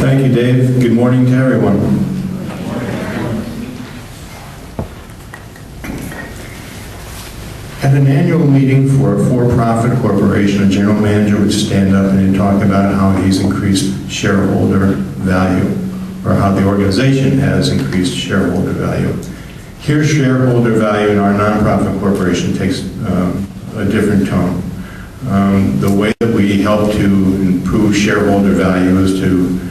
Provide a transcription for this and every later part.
Thank you, Dave. Good morning to everyone. At an annual meeting for a for-profit corporation, a general manager would stand up and he'd talk about how he's increased shareholder value, or how the organization has increased shareholder value. Here, shareholder value in our nonprofit corporation takes a different tone. The way that we help to improve shareholder value is to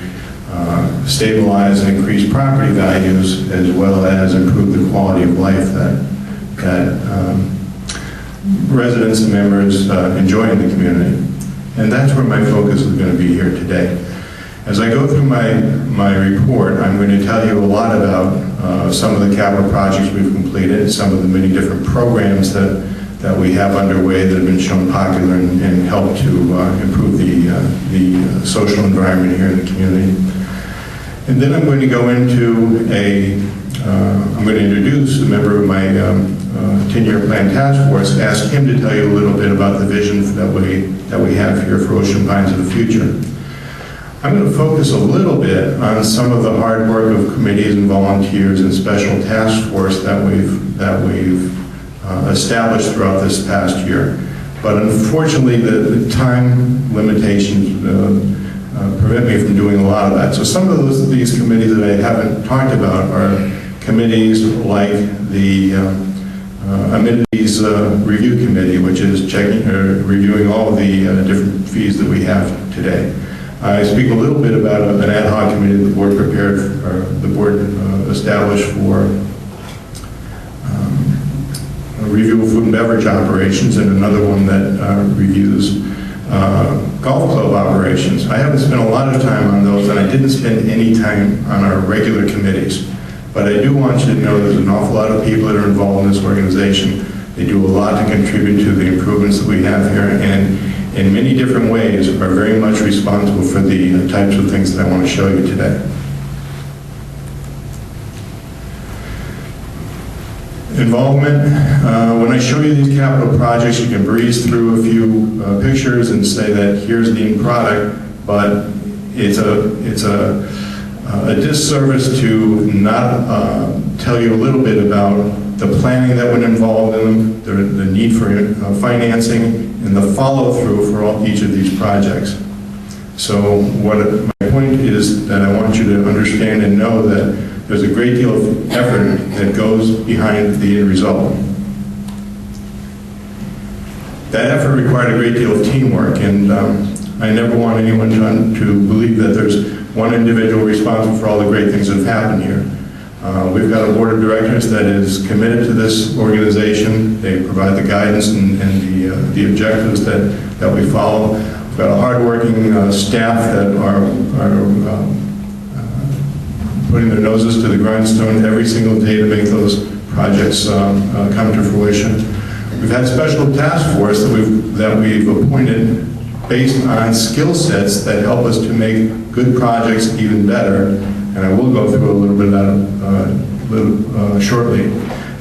stabilize and increase property values, as well as improve the quality of life that residents and members enjoy in the community. And that's where my focus is going to be here today. As I go through my report, I'm going to tell you a lot about some of the capital projects we've completed, some of the many different programs that we have underway that have been shown popular and help to improve the social environment here in the community. And then I'm going to go into I'm going to introduce a member of my 10-year plan task force, ask him to tell you a little bit about the vision that we have here for Ocean Pines of the future. I'm going to focus a little bit on some of the hard work of committees and volunteers and special task force that we've established throughout this past year. But unfortunately, the time limitations prevent me from doing a lot of that. So some of these committees that I haven't talked about are committees like the Amenities Review Committee, which is reviewing all of the different fees that we have today. I speak a little bit about an ad hoc committee that the board established for a review of food and beverage operations, and another one that reviews golf club operations. I haven't spent a lot of time on those, and I didn't spend any time on our regular committees. But I do want you to know there's an awful lot of people that are involved in this organization. They do a lot to contribute to the improvements that we have here, and in many different ways are very much responsible for the types of things that I want to show you today. Involvement. When I show you these capital projects, you can breeze through a few pictures and say that here's the end product, but it's a disservice to not tell you a little bit about the planning that would involve in them, the need for financing, and the follow-through for each of these projects. So my point is that I want you to understand and know that there's a great deal of effort that goes behind the end result. That effort required a great deal of teamwork, and I never want anyone to believe that there's one individual responsible for all the great things that have happened here. We've got a board of directors that is committed to this organization. They provide the guidance and the objectives that we follow. We've got a hardworking staff that are putting their noses to the grindstone every single day to make those projects come to fruition. We've had special task force that we've appointed based on skill sets that help us to make good projects even better, and I will go through a little bit of that shortly,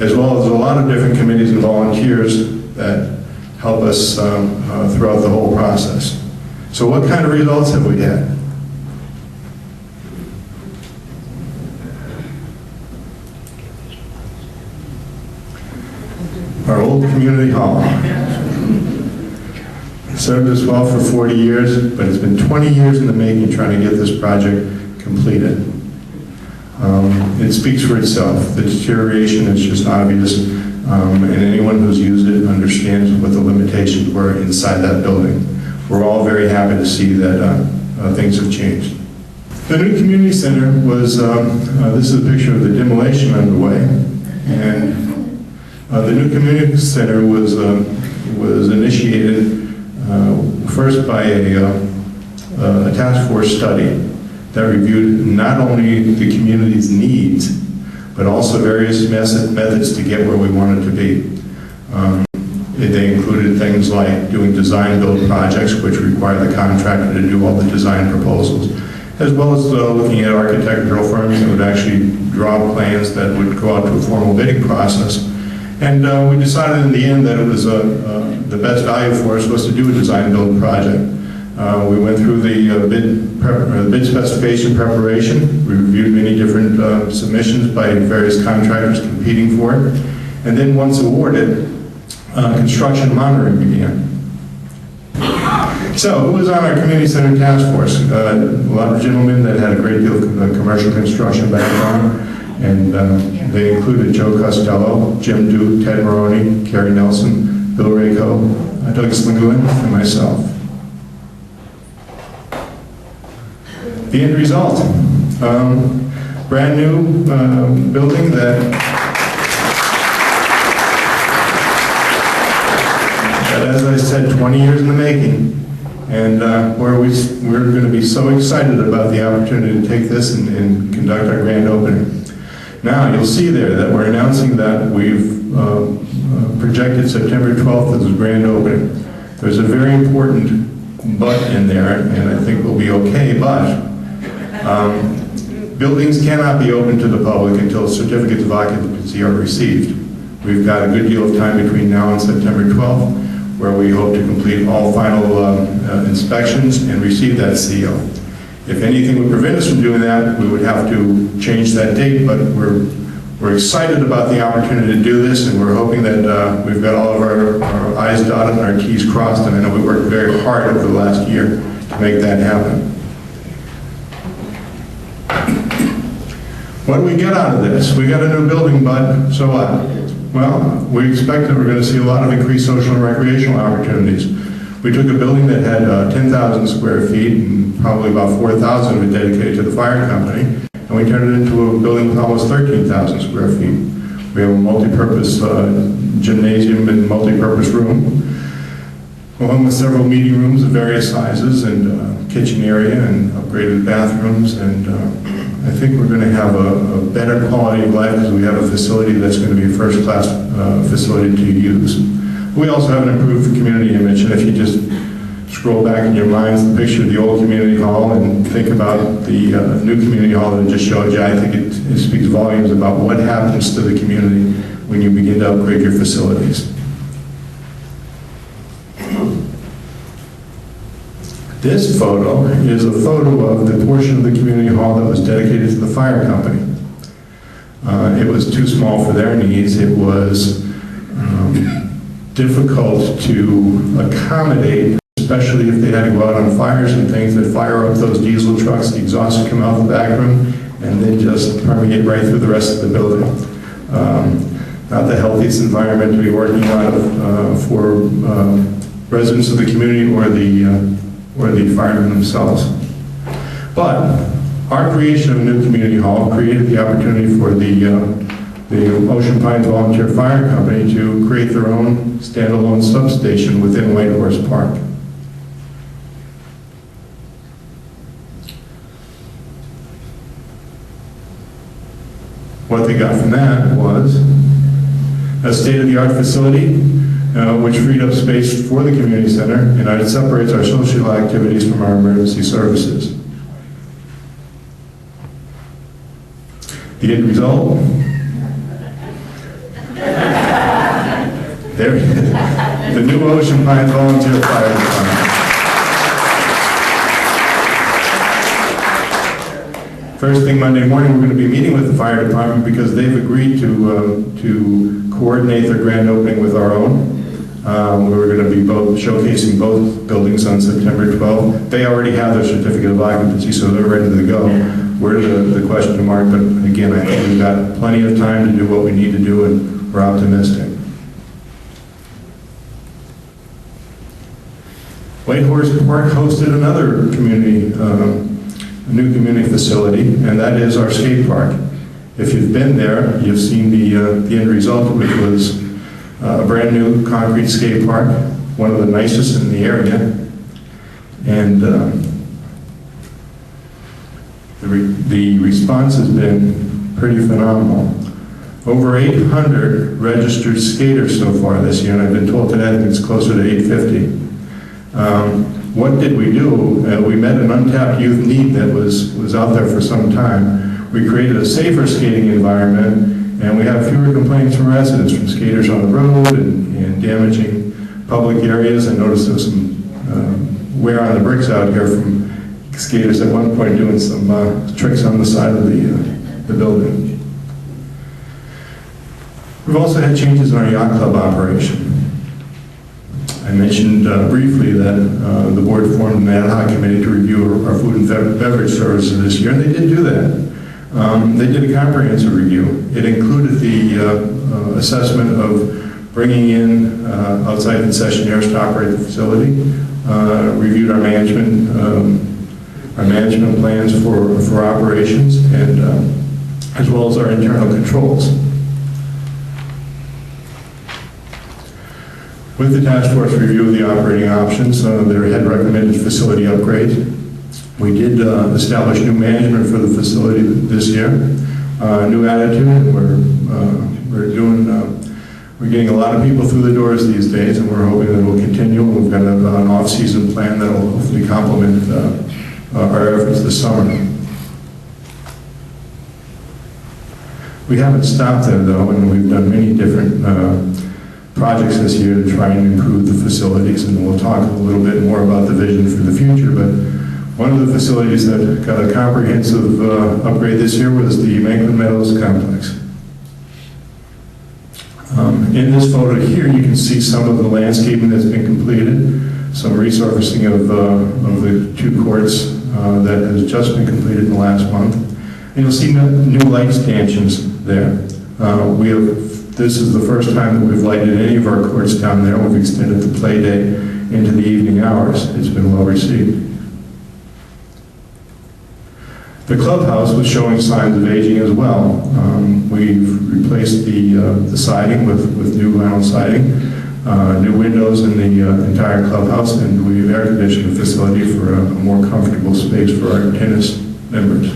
as well as a lot of different committees and volunteers that help us throughout the whole process. So what kind of results have we had? Our old community hall. It served us well for 40 years, but it's been 20 years in the making trying to get this project completed. It speaks for itself. The deterioration is just obvious, and anyone who's used it understands what the limitations were inside that building. We're all very happy to see that things have changed. The new community center was, this is a picture of the demolition underway, and the new community center was initiated first by a task force study that reviewed not only the community's needs, but also various methods to get where we wanted to be. They included things like doing design-build projects, which require the contractor to do all the design proposals, as well as looking at architectural firms that would actually draw plans that would go out to a formal bidding process. And we decided in the end that it was the best value for us was to do a design-build project. We went through the bid specification preparation. We reviewed many different submissions by various contractors competing for it. And then once awarded, construction monitoring began. So, who was on our community center task force? A lot of gentlemen that had a great deal of commercial construction background, and they included Joe Costello, Jim Duke, Ted Maroney, Kerry Nelson, Bill Rayco, Doug Slingerland, and myself. The end result, brand new building that, as I said, 20 years in the making, and where we're going to be so excited about the opportunity to take this and conduct our grand opening. Now, you'll see there that we're announcing that we've projected September 12th as a grand opening. There's a very important but in there, and I think we'll be okay, but buildings cannot be open to the public until certificates of occupancy are received. We've got a good deal of time between now and September 12th, where we hope to complete all final inspections and receive that CO. If anything would prevent us from doing that, we would have to change that date, but we're excited about the opportunity to do this, and we're hoping that we've got all of our I's dotted and our T's crossed, and I know we worked very hard over the last year to make that happen. What do we get out of this? We got a new building, but so what? Well, we expect that we're going to see a lot of increased social and recreational opportunities. We took a building that had 10,000 square feet and probably about 4,000 of it dedicated to the fire company, and we turned it into a building with almost 13,000 square feet. We have a multi-purpose gymnasium and multi-purpose room, along with several meeting rooms of various sizes and kitchen area and upgraded bathrooms, and I think we're going to have a better quality of life because we have a facility that's going to be a first-class facility to use. We also have an improved community image, and if you just scroll back in your minds the picture of the old community hall and think about the new community hall that I just showed you, I think it speaks volumes about what happens to the community when you begin to upgrade your facilities. This photo is a photo of the portion of the community hall that was dedicated to the fire company. It was too small for their needs. It was difficult to accommodate, especially if they had to go out on fires and things that fire up those diesel trucks, the exhaust would come out the back room, and then just permeate right through the rest of the building. Not the healthiest environment to be working out of for residents of the community or the firemen themselves. But our creation of a new community hall created the opportunity for the Ocean Pines Volunteer Fire Company to create their own standalone substation within Whitehorse Park. What they got from that was a state-of-the-art facility which freed up space for the community center, and it separates our social activities from our emergency services. The end result? There it is. The new Ocean Pines Volunteer Fire Department. First thing Monday morning, we're going to be meeting with the fire department because they've agreed to coordinate their grand opening with our own. We're going to be showcasing both buildings on September 12th. They already have their certificate of occupancy, so they're ready to go. We're the question mark, but again, I think we've got plenty of time to do what we need to do, and we're optimistic. Whitehorse Park hosted another community, a new community facility, and that is our skate park. If you've been there, you've seen the end result, which was a brand new concrete skate park, one of the nicest in the area, and the response has been pretty phenomenal. Over 800 registered skaters so far this year, and I've been told today that it's closer to 850. What did we do? We met an untapped youth need that was out there for some time. We created a safer skating environment, and we have fewer complaints from residents, from skaters on the road and damaging public areas. I noticed there's some wear on the bricks out here from skaters at one point doing some tricks on the side of the building. We've also had changes in our yacht club operation. I mentioned briefly that the board formed an ad hoc committee to review our food and beverage services this year, and they did do that. They did a comprehensive review. It included the assessment of bringing in outside concessionaires to operate the facility, reviewed our management plans for operations, and as well as our internal controls. With the task force review of the operating options, there had recommended facility upgrades. We did establish new management for the facility this year, new attitude, and we're getting a lot of people through the doors these days, and we're hoping that it will continue. We've got an off-season plan that will hopefully complement our efforts this summer. We haven't stopped there though, and we've done many different projects this year to try and improve the facilities, and we'll talk a little bit more about the vision for the future. But one of the facilities that got a comprehensive upgrade this year was the Mankman Meadows complex. In this photo here, you can see some of the landscaping that's been completed, some resurfacing of the two courts that has just been completed in the last month. And you'll see new light stanchions there. This is the first time that we've lighted any of our courts down there. We've extended the play day into the evening hours. It's been well received. The clubhouse was showing signs of aging as well. We've replaced the siding with new vinyl siding, new windows in the entire clubhouse, and we've air conditioned the facility for a more comfortable space for our tennis members.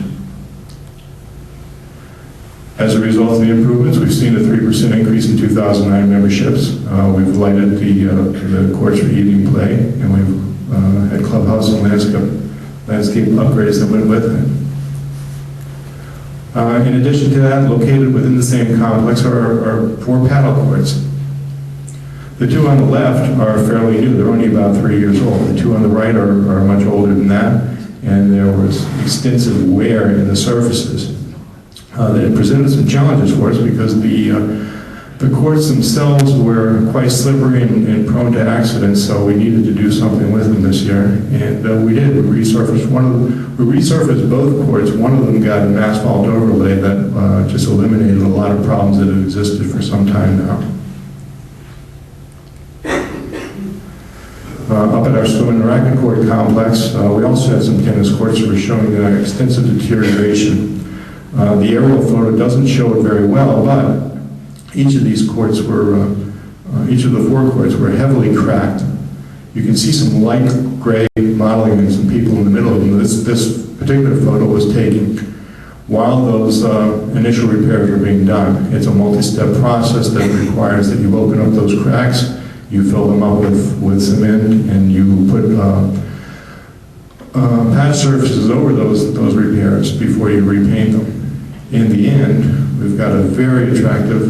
As a result of the improvements, we've seen a 3% increase in 2009 memberships. We've lighted the courts for evening play, and we've had clubhouse and landscape upgrades that went with it. In addition to that, located within the same complex are 4 paddle courts. The 2 on the left are fairly new. They're only about 3 years old. The 2 on the right are much older than that, and there was extensive wear in the surfaces. That presented some challenges for us because the courts themselves were quite slippery and prone to accidents, so we needed to do something with them this year, and we did. We resurfaced both courts. One of them got an asphalt overlay that just eliminated a lot of problems that had existed for some time now. Up at our swim and racket court complex, we also had some tennis courts that were showing extensive deterioration. The aerial photo doesn't show it very well, but each of these courts were, each of the 4 courts were heavily cracked. You can see some light gray modeling and some people in the middle of them. This particular photo was taken while those initial repairs were being done. It's a multi-step process that requires that you open up those cracks, you fill them up with cement, and you put patch surfaces over those repairs before you repaint them. In the end, we've got a very attractive,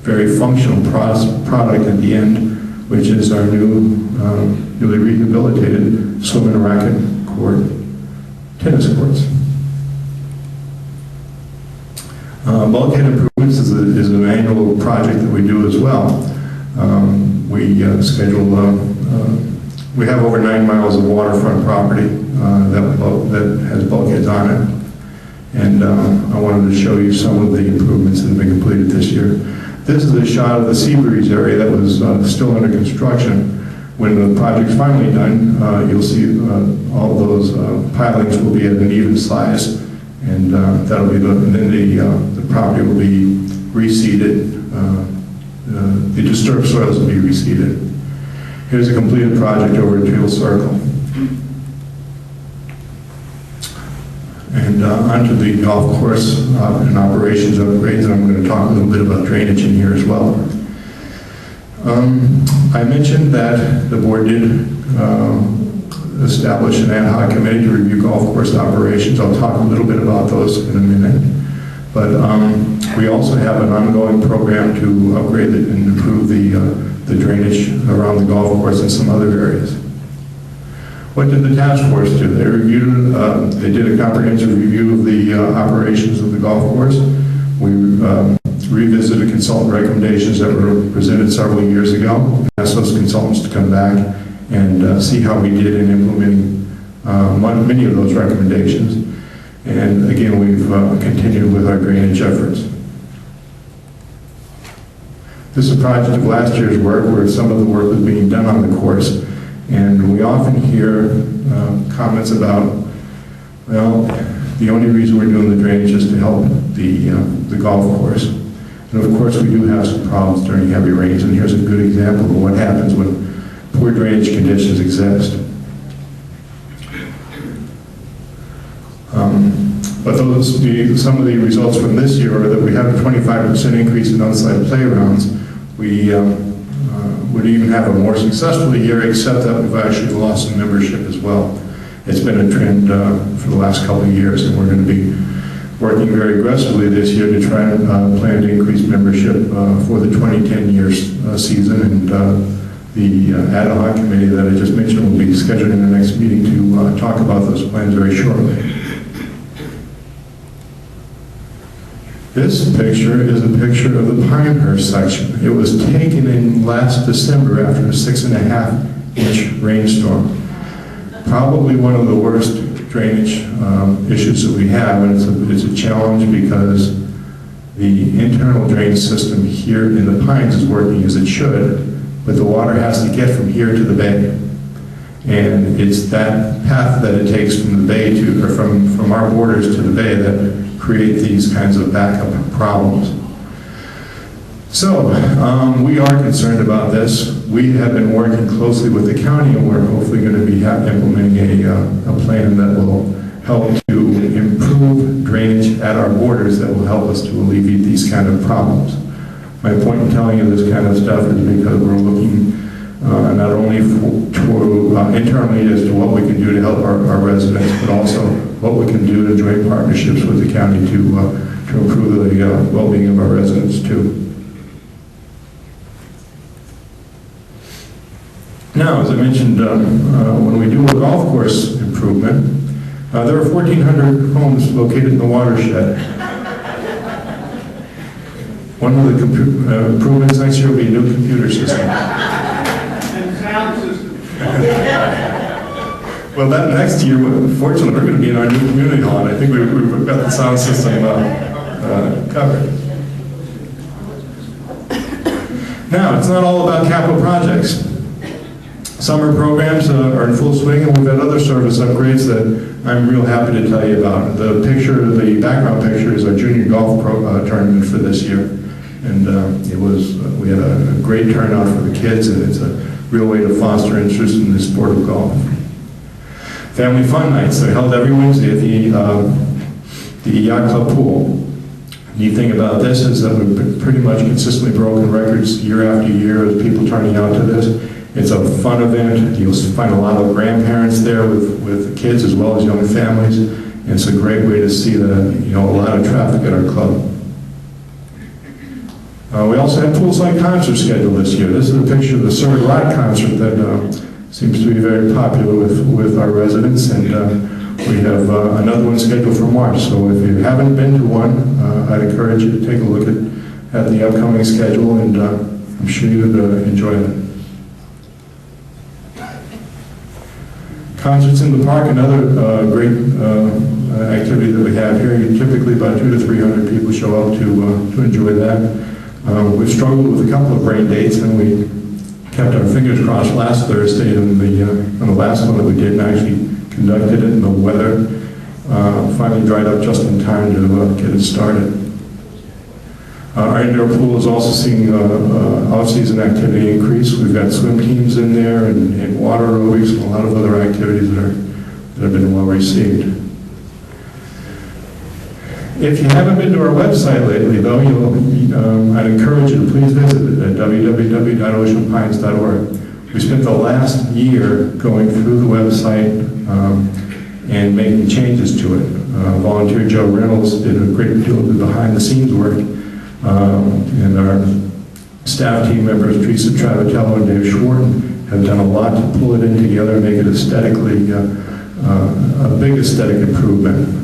very functional product at the end, which is our newly rehabilitated swim and racket court tennis courts. Bulkhead improvements is an annual project that we do as well. We have over 9 miles of waterfront property that has bulkheads on it. And I wanted to show you some of the improvements that have been completed this year. This is a shot of the Seabreeze area that was still under construction. When the project's finally done, you'll see all those pilings will be at an even size, and that'll be then the property will be reseeded. The disturbed soils will be reseeded. Here's a completed project over at Teal Circle. And onto the golf course and operations upgrades, and I'm going to talk a little bit about drainage in here as well. I mentioned that the board did establish an ad hoc committee to review golf course operations. I'll talk a little bit about those in a minute. But we also have an ongoing program to upgrade and improve the drainage around the golf course and some other areas. What did the task force do? They reviewed, they did a comprehensive review of the operations of the golf course. We revisited consultant recommendations that were presented several years ago, asked those consultants to come back and see how we did in implementing many of those recommendations. And again, we've continued with our drainage efforts. This is a project of last year's work where some of the work was being done on the course. And we often hear comments about, well, the only reason we're doing the drainage is to help the golf course. And of course, we do have some problems during heavy rains, and here's a good example of what happens when poor drainage conditions exist. But some of the results from this year are that we have a 25% increase in on-site playgrounds. We would even have a more successful year, except that we've actually lost some membership as well. It's been a trend for the last couple of years, and we're going to be working very aggressively this year to try and plan to increase membership for the 2010 season. And the ad hoc committee that I just mentioned will be scheduling the next meeting to talk about those plans very shortly. This picture is a picture of the Pinehurst section. It was taken in last December after a 6.5-inch rainstorm. Probably one of the worst drainage issues that we have, and it's a challenge because the internal drain system here in the Pines is working as it should, but the water has to get from here to the bay. And it's that path that it takes from the bay to, or from our borders to the bay that create these kinds of backup problems. So, we are concerned about this. We have been working closely with the county, and we're hopefully going to be implementing a plan that will help to improve drainage at our borders that will help us to alleviate these kind of problems. My point in telling you this kind of stuff is because we're looking not only internally as to what we can do to help our residents, but also what we can do to join partnerships with the county to improve the well-being of our residents too. Now, as I mentioned, when we do a golf course improvement, there are 1,400 homes located in the watershed. One of the improvements next year will be a new computer system. And sound system. Well, that next year, fortunately, we're going to be in our new community hall, and I think we've got the sound system covered. Now, it's not all about capital projects. Summer programs are in full swing, and we've had other service upgrades that I'm real happy to tell you about. The background picture is our junior golf tournament for this year. And we had a great turnout for the kids, and it's a real way to foster interest in the sport of golf. Family fun nights, they're held every Wednesday at the Yacht Club pool. Neat thing about this is that we've pretty much consistently broken records year after year of people turning out to this. It's a fun event. You'll find a lot of grandparents there with the kids as well as young families. And it's a great way to see a lot of traffic at our club. We also have poolside concert scheduled this year. This is a picture of the Sir Rod concert that seems to be very popular with our residents, and we have another one scheduled for March. So if you haven't been to one, I'd encourage you to take a look at the upcoming schedule, and I'm sure you'd enjoy it. Concerts in the park, another great activity that we have here. Typically about 200 to 300 people show up to enjoy that. We've struggled with a couple of rain dates, and we kept our fingers crossed last Thursday on the last one that we did, and actually conducted it, and the weather finally dried up just in time to get it started. Our indoor pool is also seeing off-season activity increase. We've got swim teams in there and water aerobics and a lot of other activities that have been well received. If you haven't been to our website lately, though, I'd encourage you to please visit it at www.oceanpines.org. We spent the last year going through the website and making changes to it. Volunteer Joe Reynolds did a great deal of the behind-the-scenes work, and our staff team members, Teresa Travatello and Dave Schwarten, have done a lot to pull it in together and make it aesthetically a big aesthetic improvement.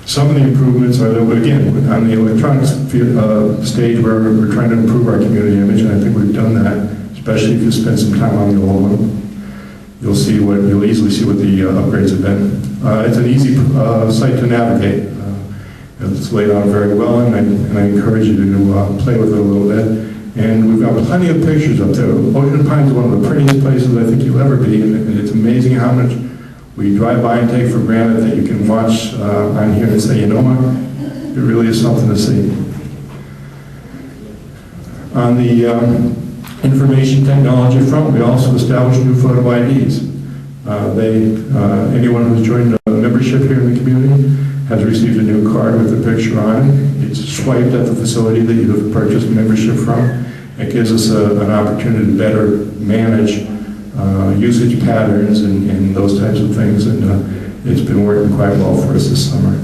Some of the improvements are that, again, on the electronics stage where we're trying to improve our community image, and I think we've done that, especially if you spend some time on the old one. You'll easily see what the upgrades have been. It's an easy site to navigate. It's laid out very well, and I encourage you to play with it a little bit. And we've got plenty of pictures up there. Ocean Pines is one of the prettiest places I think you'll ever be, and it's amazing how much we drive by and take for granted that you can watch on here and say, you know what, it really is something to see. On the information technology front, we also established new photo IDs. Anyone who's joined a membership here in the community has received a new card with a picture on it. It's swiped at the facility that you have purchased membership from. It gives us an opportunity to better manage usage patterns and those types of things, and it's been working quite well for us this summer.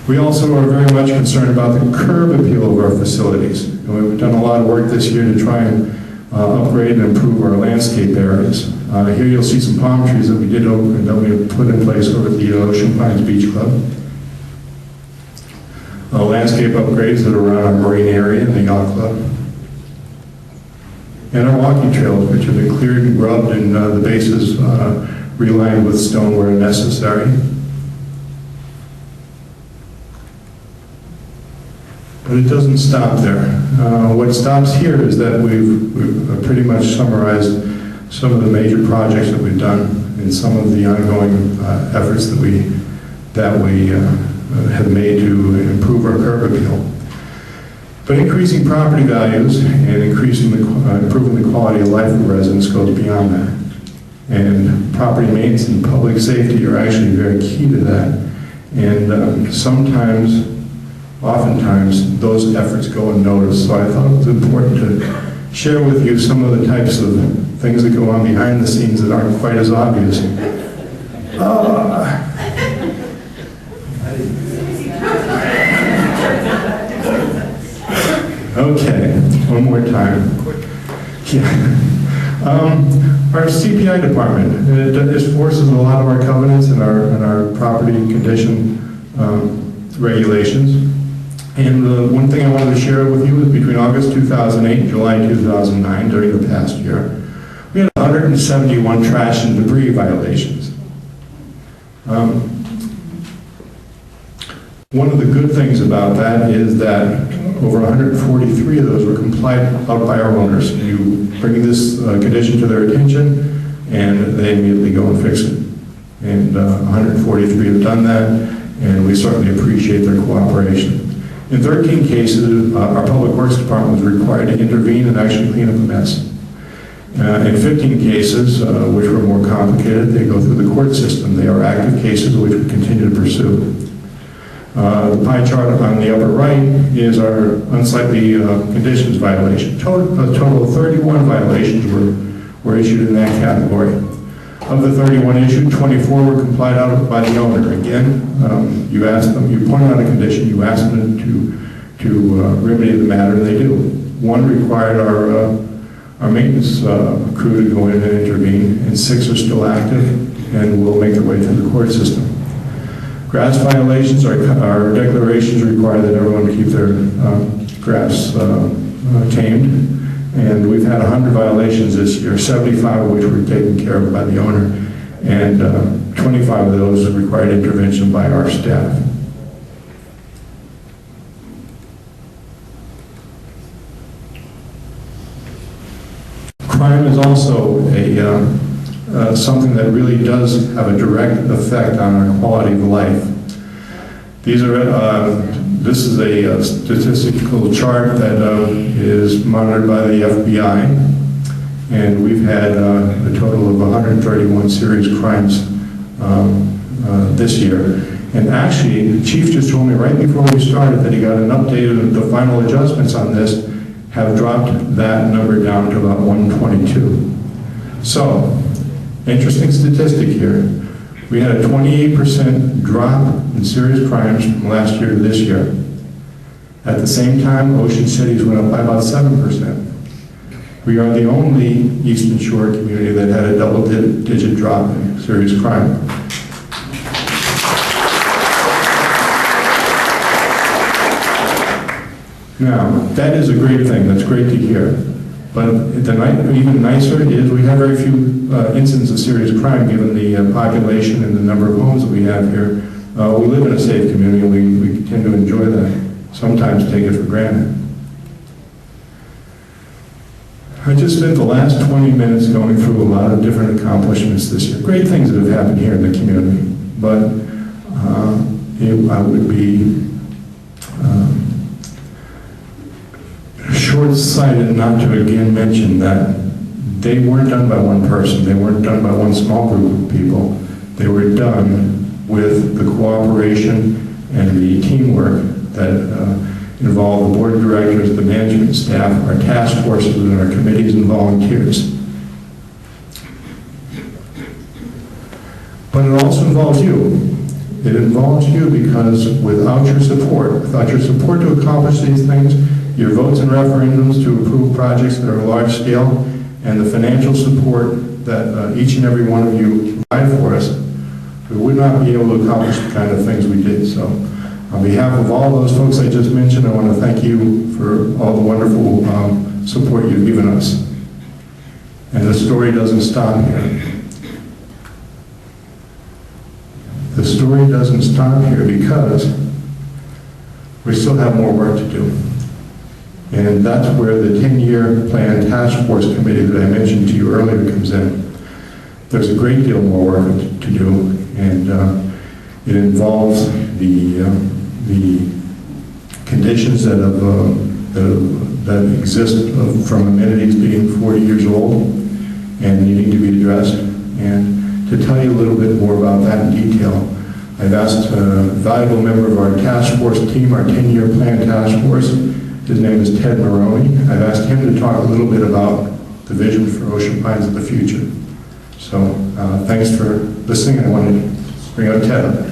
We also are very much concerned about the curb appeal of our facilities. And we've done a lot of work this year to try and upgrade and improve our landscape areas. Here you'll see some palm trees that we did open, that we put in place over at the Ocean Pines Beach Club. Landscape upgrades that are around our marine area and the yacht club. And our walking trails, which have been cleared and grubbed, and the bases relined with stone where necessary. But it doesn't stop there. What stops here is that we've pretty much summarized some of the major projects that we've done and some of the ongoing efforts that we have made to improve our curb appeal. But increasing property values and improving the quality of life of residents goes beyond that. And property maintenance and public safety are actually very key to that. And oftentimes, those efforts go unnoticed. So I thought it was important to share with you some of the types of things that go on behind the scenes that aren't quite as obvious. Okay, one more time. Yeah. Our CPI department, it forces a lot of our covenants and our property condition regulations. And the one thing I wanted to share with you is between August 2008 and July 2009, during the past year, we had 171 trash and debris violations. One of the good things about that is that over 143 of those were complied out by our owners. You bring this condition to their attention, and they immediately go and fix it. And 143 have done that, and we certainly appreciate their cooperation. In 13 cases, our Public Works Department was required to intervene and actually clean up a mess. In 15 cases, which were more complicated, they go through the court system. They are active cases which we continue to pursue. The pie chart on the upper right is our unsightly conditions violation. A total of 31 violations were issued in that category. Of the 31 issued, 24 were complied out by the owner. Again, you ask them, you point out a condition, you ask them to remedy the matter, and they do. One required our maintenance crew to go in and intervene, and 6 are still active and will make their way through the court system. Grass violations, our declarations require that everyone keep their grass tamed. And we've had 100 violations this year, 75 of which were taken care of by the owner, and 25 of those required intervention by our staff. Crime is also something that really does have a direct effect on our quality of life. This is a statistical chart that is monitored by the FBI, and we've had a total of 131 serious crimes this year. And actually, the chief just told me right before we started that he got an update of the final adjustments on this have dropped that number down to about 122. So, interesting statistic here. We had a 28% drop in serious crimes from last year to this year. At the same time, Ocean Cities went up by about 7%. We are the only Eastern Shore community that had a double-digit drop in serious crime. Now, that is a great thing. That's great to hear. But even nicer is we have very few incidents of serious crime given the population and the number of homes that we have here. We live in a safe community, and we tend to enjoy that. Sometimes take it for granted. I just spent the last 20 minutes going through a lot of different accomplishments this year. Great things that have happened here in the community. But I would be short-sighted not to again mention that they weren't done by one person. They weren't done by one small group of people. They were done with the cooperation and the teamwork that involved the board of directors, the management staff, our task forces, and our committees and volunteers. But it also involves you. It involves you because without your support to accomplish these things, your votes and referendums to approve projects that are large scale, and the financial support that each and every one of you provide for us, we would not be able to accomplish the kind of things we did. So on behalf of all those folks I just mentioned, I want to thank you for all the wonderful support you've given us. And the story doesn't stop here. The story doesn't stop here because we still have more work to do. And that's where the 10-year plan task force committee that I mentioned to you earlier comes in. There's a great deal more work to do, and it involves the conditions that exist from amenities being 40 years old and needing to be addressed. And to tell you a little bit more about that in detail, I've asked a valuable member of our task force team, our 10-year plan task force. His name is Ted Maroney. I've asked him to talk a little bit about the vision for Ocean Pines of the future. So thanks for listening. I wanted to bring out Ted.